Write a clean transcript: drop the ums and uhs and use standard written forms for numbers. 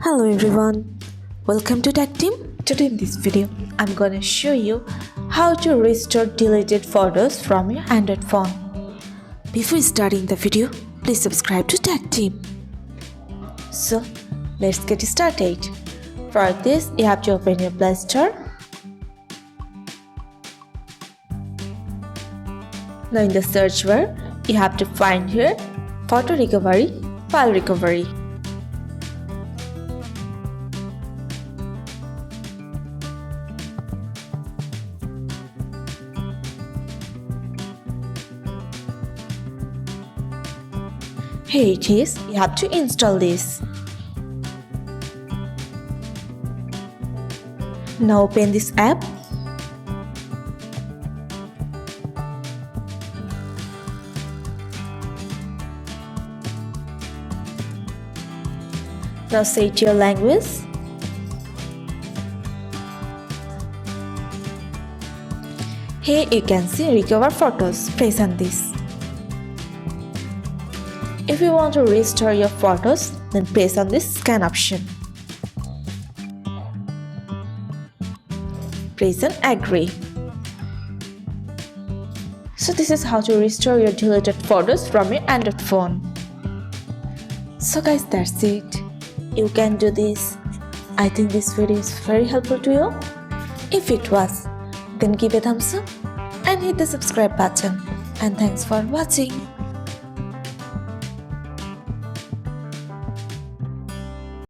Hello everyone, welcome to Tactim. Today in this video, I'm gonna show you how to restore deleted photos from your Android phone. Before starting the video, please subscribe to Tactim. So, let's get started. For this, you have to open your Play Store. Now in the search bar, you have to find here Photo Recovery, File Recovery. Here it is, you have to install this. Now open this app. Now set your language. Here you can see recover photos. Press on this. If you want to restore your photos, then press on this scan option. Press on agree. So this is how to restore your deleted photos from your Android phone. So guys, that's it. You can do this. I think this video is very helpful to you. If it was, then give a thumbs up and hit the subscribe button. And thanks for watching.